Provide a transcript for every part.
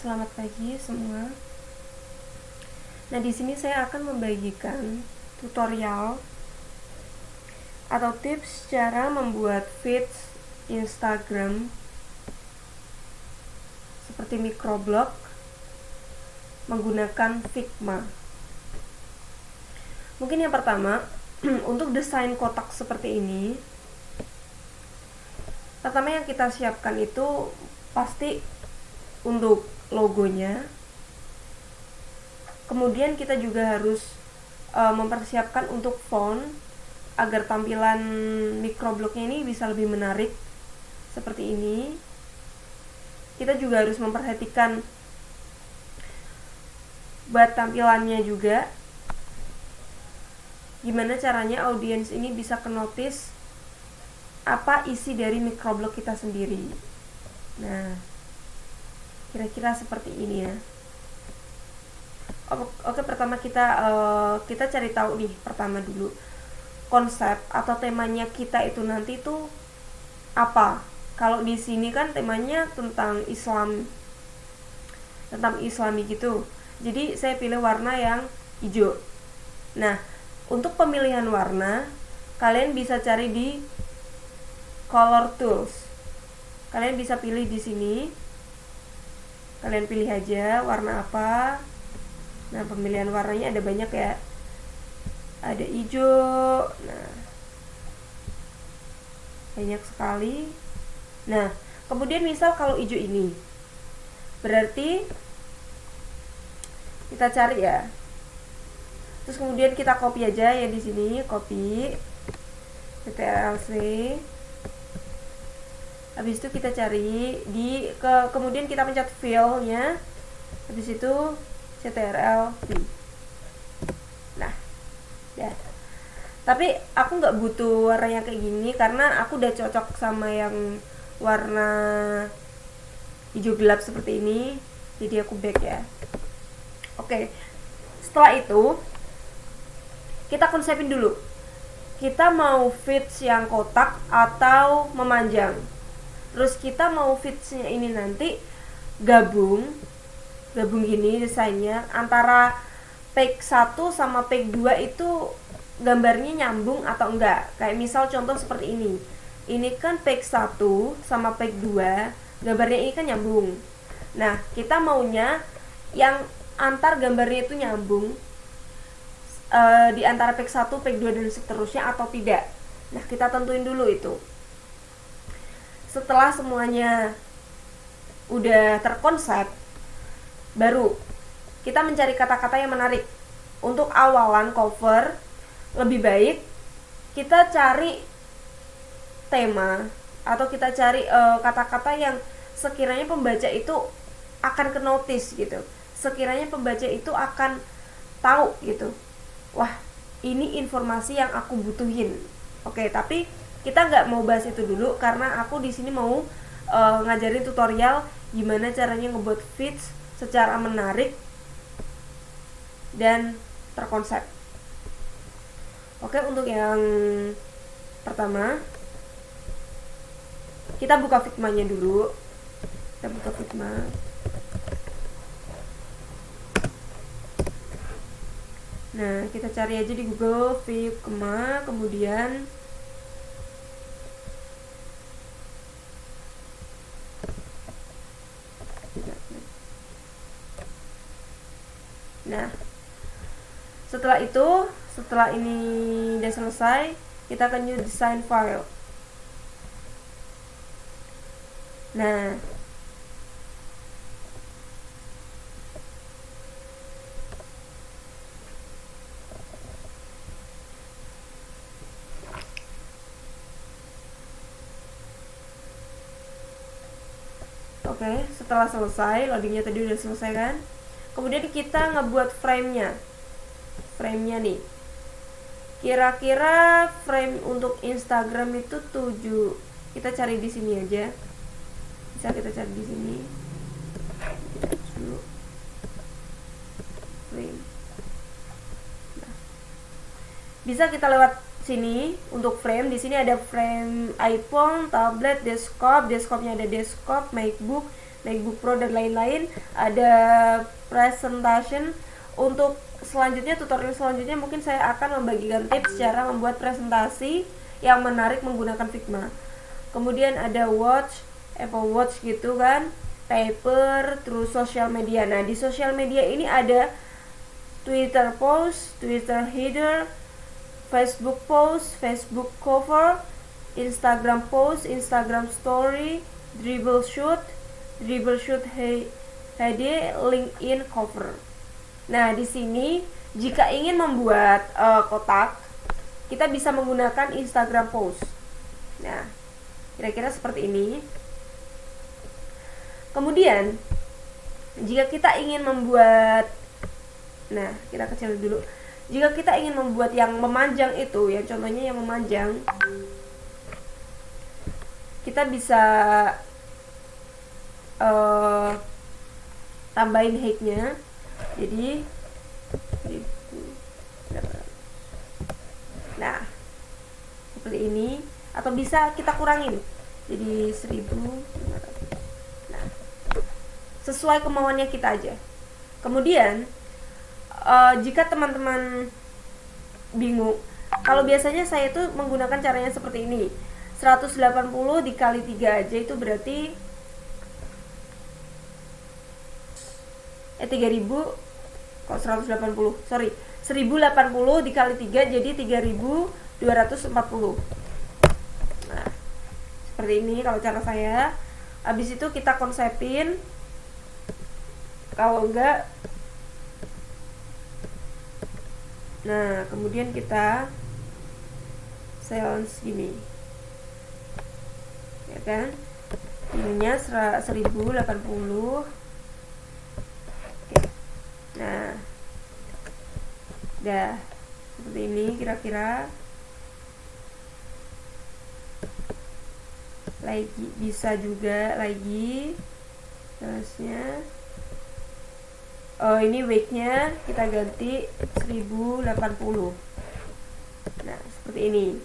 Selamat pagi semua. Nah, di sini saya akan membagikan tutorial atau tips cara membuat feeds Instagram seperti microblog menggunakan Figma. Mungkin yang pertama, untuk desain kotak seperti ini, pertama yang kita siapkan itu pasti untuk logonya. Kemudian kita juga harus mempersiapkan untuk font agar tampilan microblognya ini bisa lebih menarik seperti ini. Kita juga harus memperhatikan buat tampilannya juga, gimana caranya audiens ini bisa ke-notice apa isi dari microblog kita sendiri. Nah, kira-kira seperti ini ya. Oke, pertama kita cari tahu nih, pertama dulu konsep atau temanya kita itu nanti itu apa. Kalau di sini kan temanya tentang Islam, tentang Islami gitu. Jadi saya pilih warna yang hijau. Nah, untuk pemilihan warna kalian bisa cari di color tools. Kalian bisa pilih di sini. Kalian pilih aja warna apa. Nah, pemilihan warnanya ada banyak ya. Ada hijau. Nah, banyak sekali. Nah, kemudian misal kalau hijau ini, berarti kita cari ya. Terus kemudian kita copy aja ya di sini, copy Ctrl+C. Habis itu kita cari kemudian kita pencet fill-nya. Habis itu Ctrl+V. Nah, ya. Tapi aku nggak butuh warna yang kayak gini karena aku udah cocok sama yang warna hijau gelap seperti ini. Jadi aku back ya. Oke. Setelah itu kita konsepin dulu. Kita mau feeds yang kotak atau memanjang. Terus kita mau feedsnya ini nanti gabung gini desainnya, antara page 1 sama page 2 itu gambarnya nyambung atau enggak. Kayak misal contoh seperti ini. Ini kan page 1 sama page 2, gambarnya ini kan nyambung. Nah, kita maunya yang antar gambarnya itu nyambung di antara page 1, page 2 dan seterusnya atau tidak. Nah, kita tentuin dulu itu. Setelah semuanya udah terkonsep, baru kita mencari kata-kata yang menarik. Untuk awalan cover, lebih baik kita cari tema atau kita cari kata-kata yang sekiranya pembaca itu akan ke-notice gitu. Sekiranya pembaca itu akan tahu gitu. Wah, ini informasi yang aku butuhin. Oke, tapi kita nggak mau bahas itu dulu karena aku di sini mau ngajarin tutorial gimana caranya ngebuat feeds secara menarik dan terkonsep. Oke, untuk yang pertama kita buka Figma-nya dulu. Kita buka Figma. Nah, kita cari aja di Google Figma, kemudian nah, setelah ini udah selesai, kita akan new design file. Nah, oke, setelah selesai, loadingnya tadi udah selesai kan. Kemudian kita ngebuat frame-nya nih. Kira-kira frame untuk Instagram itu 7. Kita cari di sini aja. Bisa kita cari di sini. Frame. Nah, bisa kita lewat sini untuk frame. Di sini ada frame iPhone, tablet, desktop. Desktopnya ada desktop, MacBook, MacBook Pro dan lain-lain. Ada presentation. Untuk selanjutnya, tutorial selanjutnya mungkin saya akan membagikan tips cara membuat presentasi yang menarik menggunakan Figma. Kemudian ada watch, Apple Watch gitu kan, paper, terus sosial media. Nah, di sosial media ini ada Twitter post, Twitter header, Facebook post, Facebook cover, Instagram post, Instagram story, dribble shoot HD, LinkedIn cover. Nah, di sini jika ingin membuat kotak, kita bisa menggunakan Instagram post. Nah, kira-kira seperti ini. Kemudian jika kita ingin membuat, nah kita kecil dulu. Jika kita ingin membuat yang memanjang itu, yang contohnya yang memanjang, kita bisa tambahin height-nya. Jadi nah seperti ini, atau bisa kita kurangin jadi 1500. Nah, sesuai kemauannya kita aja. Kemudian jika teman-teman bingung, kalau biasanya saya tuh menggunakan caranya seperti ini. 180 dikali 3 aja itu berarti 3000, kok 180, sorry, 1080 dikali 3 jadi 3240. Nah, seperti ini kalau cara saya. Habis itu kita konsepin, kalau enggak, nah kemudian kita balance gini, ya kan, ininya 1080. Oke. Nah, udah seperti ini kira-kira. Lagi bisa juga lagi jelasnya. Oh, ini weight-nya kita ganti 1080. Nah, seperti ini.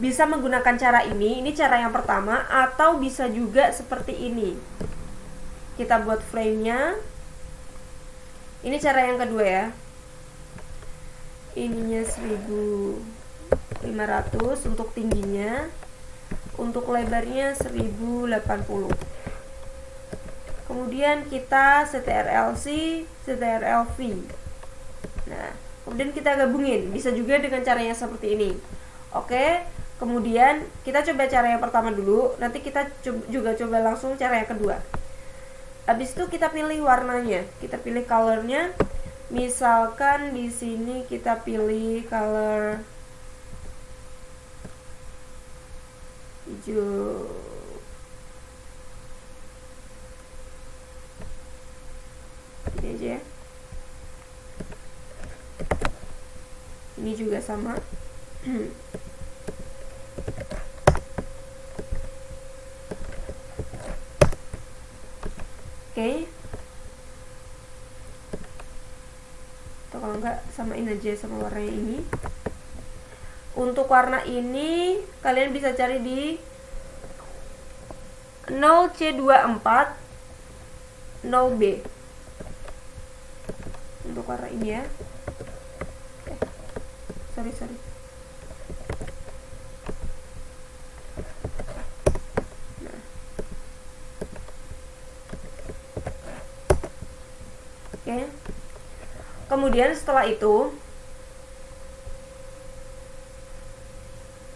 Bisa menggunakan cara ini cara yang pertama, atau bisa juga seperti ini. Kita buat frame-nya. Ini cara yang kedua ya. Ininya 1500 untuk tingginya. Untuk lebarnya 1080. Kemudian kita CTRL-C, CTRL-V. Nah, kemudian kita gabungin. Bisa juga dengan caranya seperti ini. Oke, kemudian kita coba cara yang pertama dulu. Nanti kita juga coba langsung cara yang kedua. Habis itu kita pilih warnanya. Kita pilih colornya. Misalkan di sini kita pilih color hijau. Ini aja ya. Ini juga sama. Oke. Atau kalau enggak samain aja sama warna ini. Untuk warna ini kalian bisa cari di 0C24 0B. Untuk warna ini ya. Sorry. Nah. Oke. Kemudian setelah itu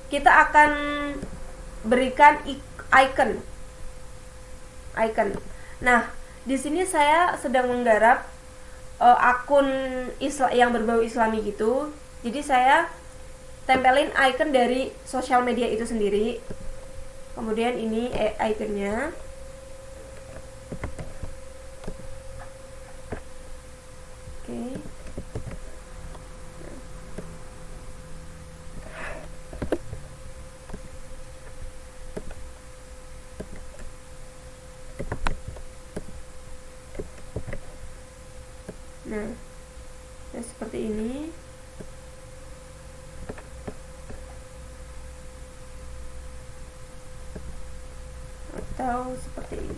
kita akan berikan icon. Nah, di sini saya sedang menggarap akun yang berbau Islami gitu. Jadi saya tempelin icon dari sosial media itu sendiri. Kemudian ini iconnya. Oke. Nah, ya seperti ini. Atau seperti ini.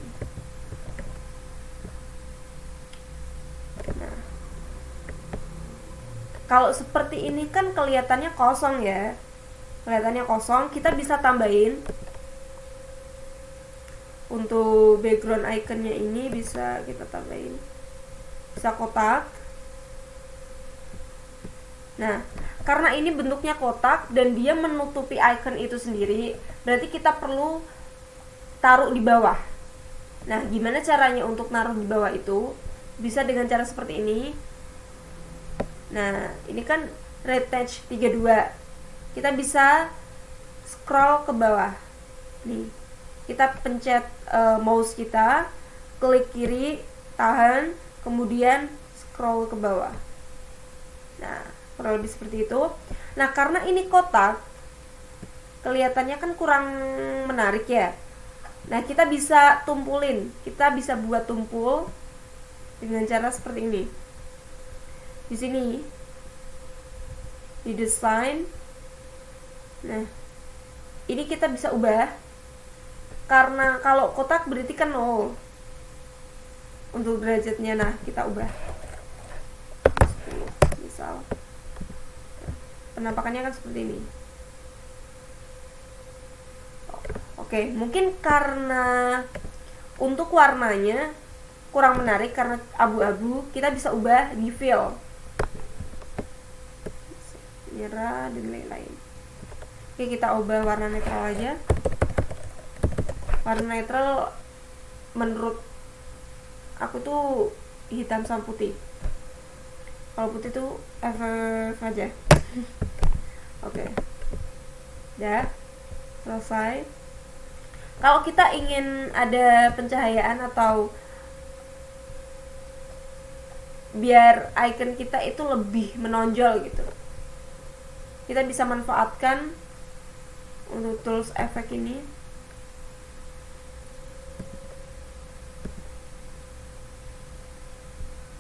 Kalau seperti ini kan kelihatannya kosong ya, kelihatannya kosong. Kita bisa tambahin untuk background iconnya ini, bisa kita tambahin, bisa kotak. Nah, karena ini bentuknya kotak dan dia menutupi icon itu sendiri, berarti kita perlu taruh di bawah. Nah, gimana caranya untuk naruh di bawah itu? Bisa dengan cara seperti ini. Nah, ini kan retouch 32. Kita bisa scroll ke bawah. Nih, kita pencet mouse kita, klik kiri, tahan, kemudian scroll ke bawah. Nah, kurang lebih seperti itu. Nah, karena ini kotak, kelihatannya kan kurang menarik ya. Nah, kita bisa tumpulin, kita bisa buat tumpul dengan cara seperti ini. Di sini di desain. Nah, ini kita bisa ubah, karena kalau kotak berarti kan 0 untuk derajatnya. Nah, kita ubah 10 misal. Penampakannya kan seperti ini. Oke, mungkin karena untuk warnanya kurang menarik karena abu-abu, kita bisa ubah di fill, merah dan lain-lain. Oke, kita ubah warna netral aja. Warna netral menurut aku tuh hitam sama putih. Kalau putih tuh FF aja. Oke. Udah selesai. Kalau kita ingin ada pencahayaan atau biar icon kita itu lebih menonjol gitu, kita bisa manfaatkan untuk tools efek ini.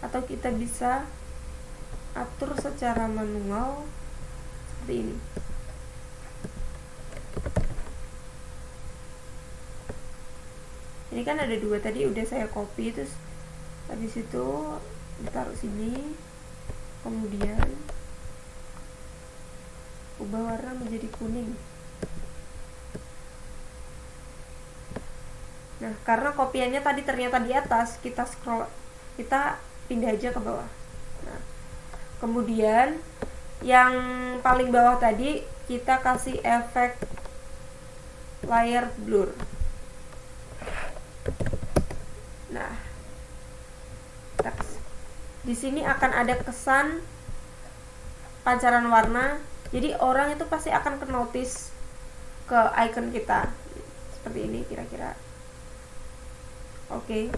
Atau kita bisa atur secara manual seperti ini. Ini kan ada 2 tadi, udah saya copy, terus habis itu ditaruh sini, kemudian ubah warna menjadi kuning. Nah, karena kopiannya tadi ternyata di atas, kita scroll, kita pindah aja ke bawah. Nah, kemudian yang paling bawah tadi kita kasih efek layer blur. Nah, teks. Di sini akan ada kesan pancaran warna, jadi orang itu pasti akan ke-notice ke icon kita seperti ini kira-kira. Oke.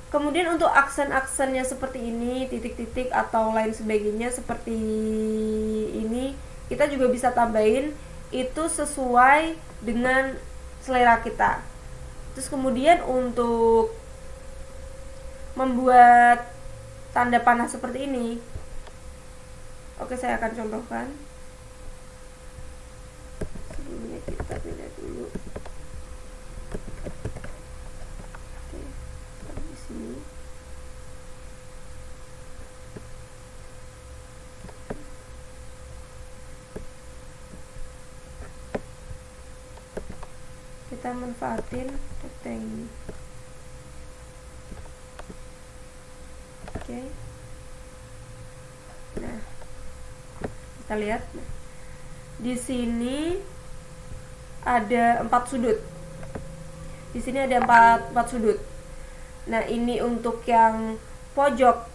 Kemudian untuk aksen-aksennya seperti ini, titik-titik atau lain sebagainya seperti ini, kita juga bisa tambahin itu sesuai dengan selera kita. Terus kemudian untuk membuat tanda panah seperti ini, oke, saya akan contohkan. Sebelumnya kita beda dulu. Oke, taruh di sini. Kita manfaatin rectangle. Oke. Nah, kita lihat. Nah, di sini ada 4 sudut. Di sini ada 4 sudut. Nah, ini untuk yang pojok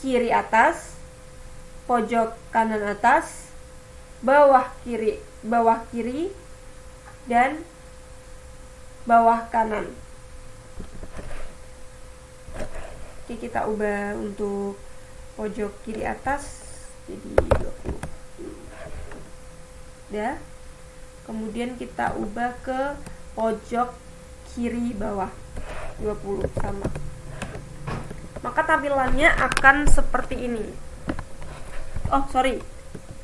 kiri atas, pojok kanan atas, bawah kiri, dan bawah kanan. Oke, kita ubah untuk pojok kiri atas jadi 20. Udah. Kemudian kita ubah ke pojok kiri bawah 20 sama. Maka tampilannya akan seperti ini. Oh, sorry.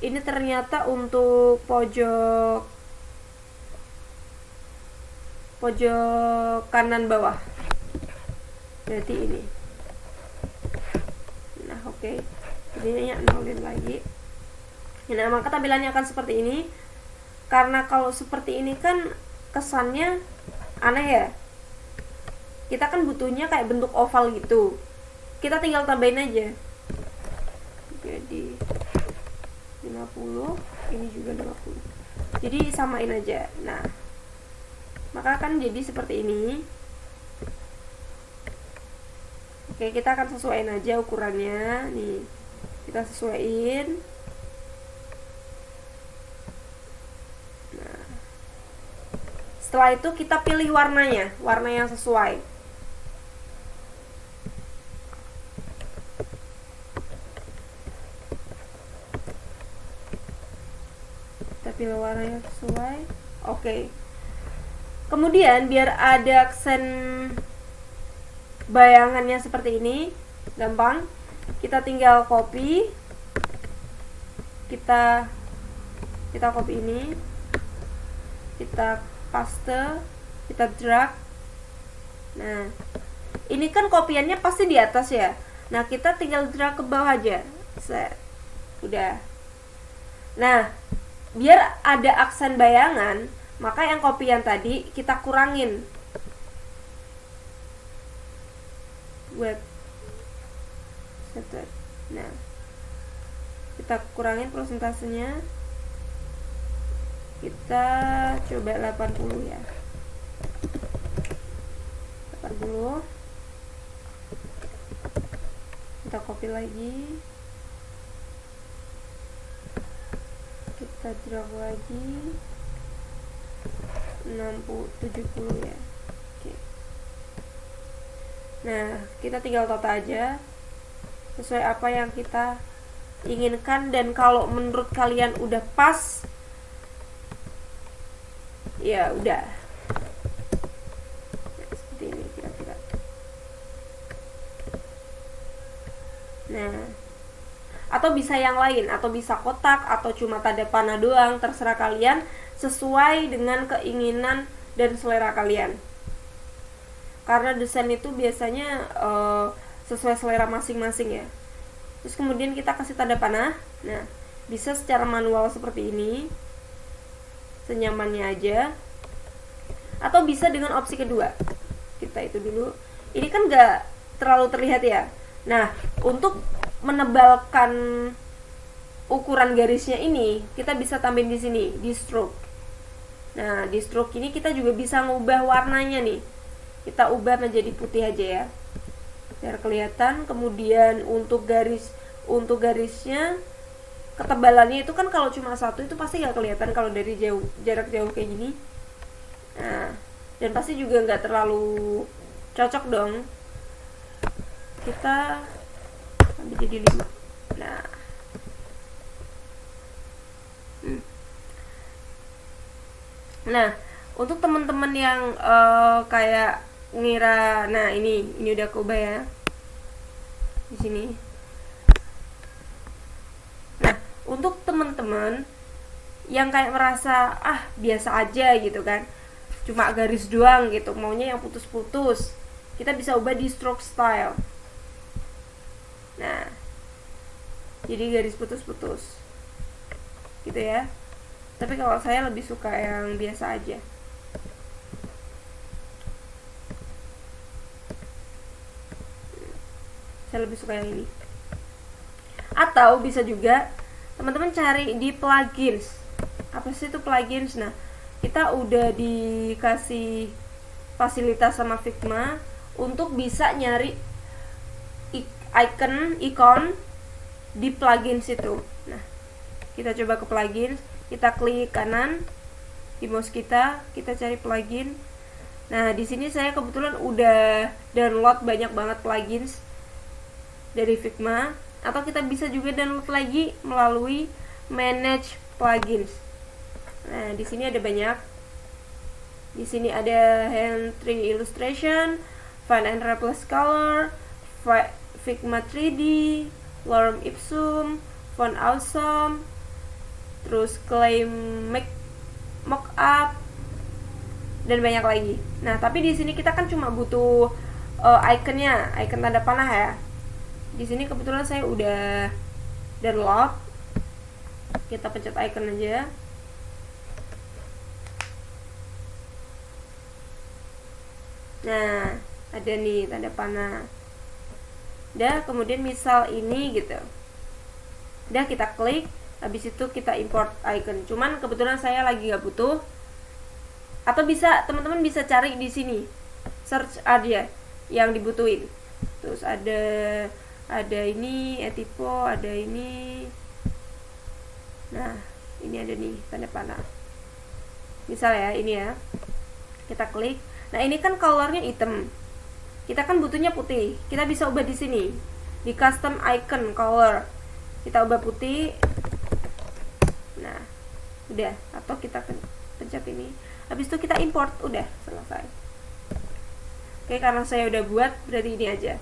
Ini ternyata untuk pojok kanan bawah. Berarti ini. Oke, jadinya nolin lagi. Nah, maka tampilannya akan seperti ini. Karena kalau seperti ini kan kesannya aneh ya. Kita kan butuhnya kayak bentuk oval gitu. Kita tinggal tambahin aja. Jadi 50, ini juga 50. Jadi samain aja. Nah, maka akan jadi seperti ini. Oke, kita akan sesuaiin aja ukurannya. Nih, kita sesuaiin. Nah, setelah itu kita pilih warnanya, warna yang sesuai. Kita pilih warna yang sesuai. Oke. Kemudian biar ada aksen bayangannya seperti ini, gampang. Kita tinggal copy. Kita copy ini. Kita paste, kita drag. Nah, ini kan kopiannya pasti di atas ya. Nah, kita tinggal drag ke bawah aja. Set. Udah. Nah, biar ada aksen bayangan, maka yang kopian tadi kita kurangin. Web center. Nah, kita kurangin persentasenya. Kita coba 80 ya. 80. Kita copy lagi. Kita drag lagi. 60, 70 ya. Oke. Nah, kita tinggal tata aja sesuai apa yang kita inginkan, dan kalau menurut kalian udah pas, ya udah. Nah, seperti ini kira-kira. Nah, atau bisa yang lain, atau bisa kotak, atau cuma tanda panah doang, terserah kalian, sesuai dengan keinginan dan selera kalian. Karena desain itu biasanya sesuai selera masing-masing ya. Terus kemudian kita kasih tanda panah. Nah, bisa secara manual seperti ini, senyamannya aja, atau bisa dengan opsi kedua. Kita itu dulu. Ini kan gak terlalu terlihat ya. Nah, untuk menebalkan ukuran garisnya ini, kita bisa tambahin di sini, di stroke. Nah, di stroke ini kita juga bisa ngubah warnanya nih. Kita ubah menjadi putih aja ya, biar kelihatan. Kemudian untuk garisnya, ketebalannya itu kan kalau cuma satu itu pasti nggak kelihatan kalau dari jauh, jarak jauh kayak gini. Nah, dan pasti juga nggak terlalu cocok dong. Kita ambil jadi 5. Nah, nah, untuk teman-teman yang kayak ngira, nah ini udah keubah ya di sini. Nah, untuk teman-teman yang kayak merasa biasa aja gitu kan, cuma garis doang gitu, maunya yang putus-putus, kita bisa ubah di stroke style. Nah, jadi garis putus-putus gitu ya. Tapi kalau saya lebih suka yang biasa aja. Saya lebih suka yang ini. Atau bisa juga teman-teman cari di plugins. Apa sih itu plugins? Nah, kita udah dikasih fasilitas sama Figma untuk bisa nyari ikon di plugins itu. Nah, kita coba ke plugins, kita klik kanan di mouse kita cari plugin. Nah, di sini saya kebetulan udah download banyak banget plugins dari Figma, atau kita bisa juga download lagi melalui manage plugins. Nah, di sini ada banyak. Di sini ada hand tree illustration, find and replace color, Figma 3D, Lorem Ipsum, Font Awesome, terus claim mockup, dan banyak lagi. Nah, tapi di sini kita kan cuma butuh ikonnya, ikon tanda panah ya. Di sini kebetulan saya udah download. Kita pencet icon aja. Nah, ada nih tanda panah. Udah, kemudian misal ini gitu. Udah, kita klik, habis itu kita import icon. Cuman kebetulan saya lagi nggak butuh. Atau bisa teman-teman bisa cari di sini. Search aja yang dibutuhin. Terus ada ini Etipo, ada ini. Nah, ini ada nih tanda panah. Misal ya, ini ya. Kita klik. Nah, ini kan colornya hitam. Kita kan butuhnya putih. Kita bisa ubah di sini. Di custom icon color. Kita ubah putih. Nah, udah. Atau kita pencet ini. Habis itu kita import, udah selesai. Oke, karena saya udah buat, berarti ini aja.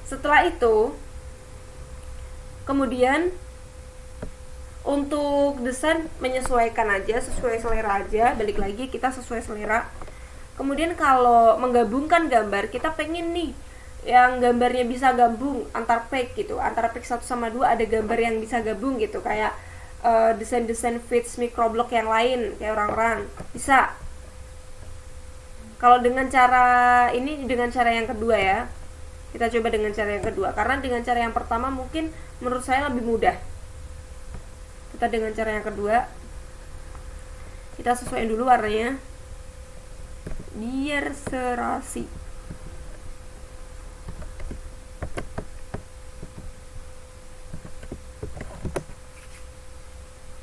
Setelah itu, kemudian untuk desain menyesuaikan aja, sesuai selera aja. Balik lagi, kita sesuai selera. Kemudian kalau menggabungkan gambar, kita pengen nih yang gambarnya bisa gabung antar page gitu, antara page 1 sama 2 ada gambar yang bisa gabung gitu, kayak desain-desain feeds microblog yang lain, kayak orang-orang bisa. Kalau dengan cara ini, dengan cara yang kedua ya, kita coba dengan cara yang kedua, karena dengan cara yang pertama mungkin menurut saya lebih mudah. Kita dengan cara yang kedua, kita sesuaiin dulu warnanya biar serasi.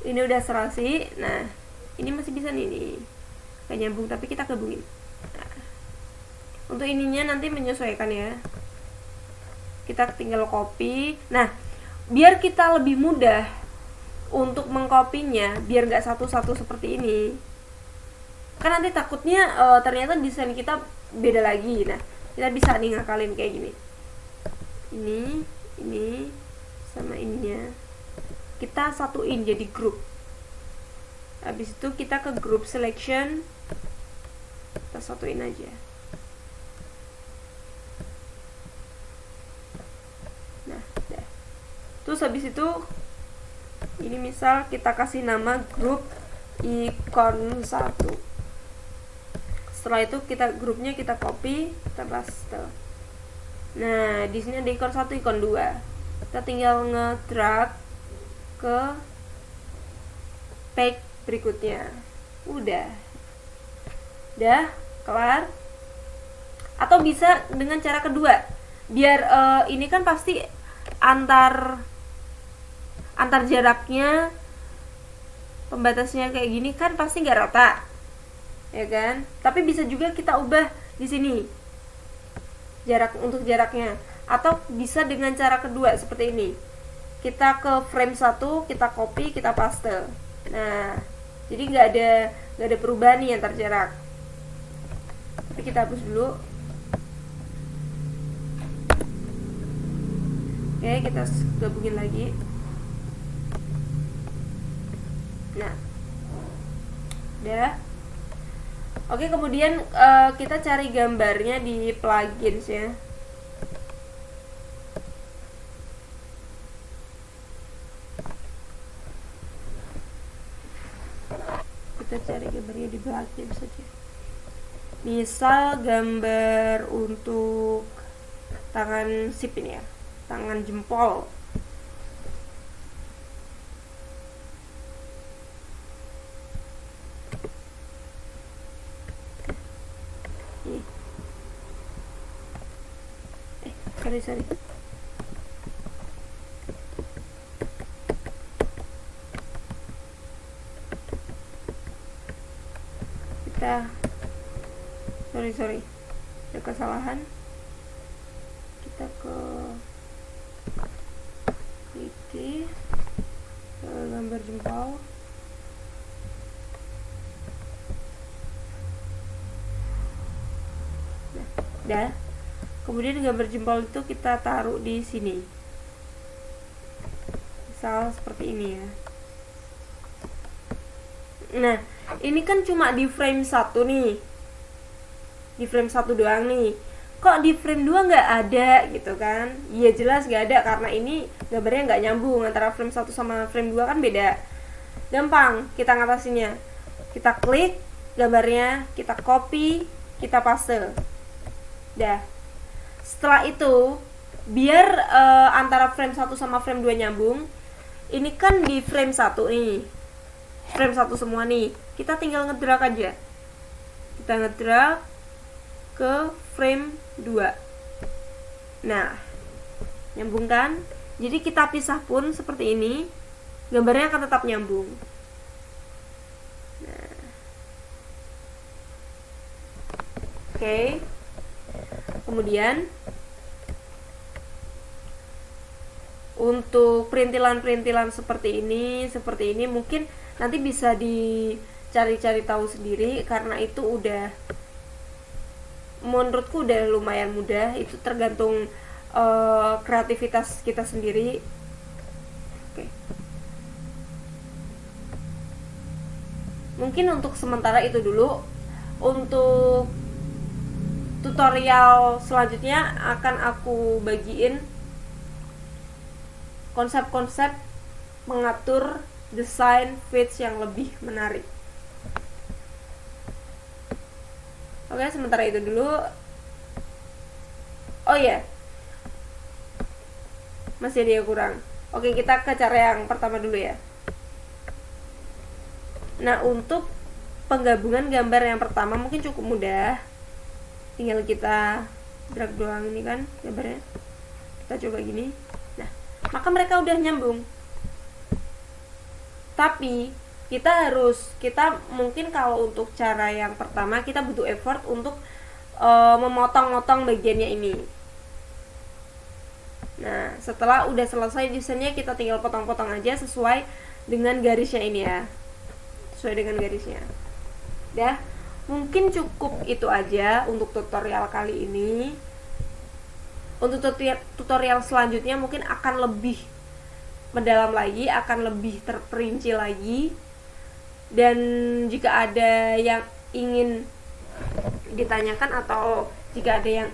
Ini udah serasi. Nah, ini masih bisa nih kayak nyambung, tapi kita gabungin. Nah, untuk ininya nanti menyesuaikan ya. Kita tinggal copy. Nah, biar kita lebih mudah untuk mengkopinya, biar nggak satu-satu seperti ini, kan nanti takutnya ternyata desain kita beda lagi. Nah, kita bisa nih ngakalin kayak gini. Ini sama ininya kita satuin jadi grup. Habis itu kita ke group selection, kita satuin aja. Nah, udah. Terus habis itu ini misal kita kasih nama grup ikon 1. Setelah itu kita grupnya kita copy, kita paste. Nah, di sini ada ikon 1, ikon 2. Kita tinggal nge-drag ke page berikutnya. Udah kelar. Atau bisa dengan cara kedua. Biar ini kan pasti antar jaraknya, pembatasnya kayak gini kan pasti nggak rata, ya kan? Tapi bisa juga kita ubah di sini jarak untuk jaraknya, atau bisa dengan cara kedua seperti ini. Kita ke frame 1, kita copy, kita paste. Nah, jadi nggak ada perubahan nih antar jarak. Tapi kita hapus dulu. Oke, kita gabungin lagi. Nah, udah. Oke, kemudian kita cari gambarnya di plugins ya. Kita cari gambarnya di plugins saja. Misal gambar untuk tangan sip ini ya, tangan jempol. Sorry. Kita sorry ada kesalahan. Kita ke gambar jempol. Nah, udah. Kemudian gambar jempol itu kita taruh di sini. Misal seperti ini ya. Nah, ini kan cuma di frame 1 nih. Di frame 1 doang nih. kok di frame 2 nggak ada gitu kan. Iya jelas nggak ada karena ini gambarnya nggak nyambung antara frame 1 sama frame 2 kan beda. Gampang kita ngatasinnya, kita klik gambarnya, kita copy, kita paste. Dah. Setelah itu biar antara frame 1 sama frame 2 nyambung, ini kan di frame 1 nih, frame 1 semua nih, kita tinggal ngedrag aja, kita ngedrag ke frame 2. Nah, nyambung kan? Jadi kita pisah pun seperti ini, gambarnya akan tetap nyambung. Nah. Oke. Kemudian untuk perintilan-perintilan seperti ini mungkin nanti bisa dicari-cari tahu sendiri karena itu udah menurutku udah lumayan mudah. Itu tergantung kreativitas kita sendiri. Oke. Mungkin untuk sementara itu dulu. Untuk tutorial selanjutnya akan aku bagiin konsep-konsep mengatur desain feeds yang lebih menarik. Oke, sementara itu dulu. Oh ya, masih ada yang kurang. Oke, kita ke cara yang pertama dulu ya. Nah, untuk penggabungan gambar yang pertama mungkin cukup mudah. Tinggal kita drag doang ini kan gambarnya. Kita coba gini. Nah, maka mereka udah nyambung. Tapi kita mungkin kalau untuk cara yang pertama kita butuh effort untuk memotong-motong bagiannya ini. Nah, setelah udah selesai desainnya, kita tinggal potong-potong aja sesuai dengan garisnya ini ya. Sesuai dengan garisnya. Dah, mungkin cukup itu aja untuk tutorial kali ini. Untuk tutorial selanjutnya mungkin akan lebih mendalam lagi, akan lebih terperinci lagi. Dan jika ada yang ingin ditanyakan atau jika ada yang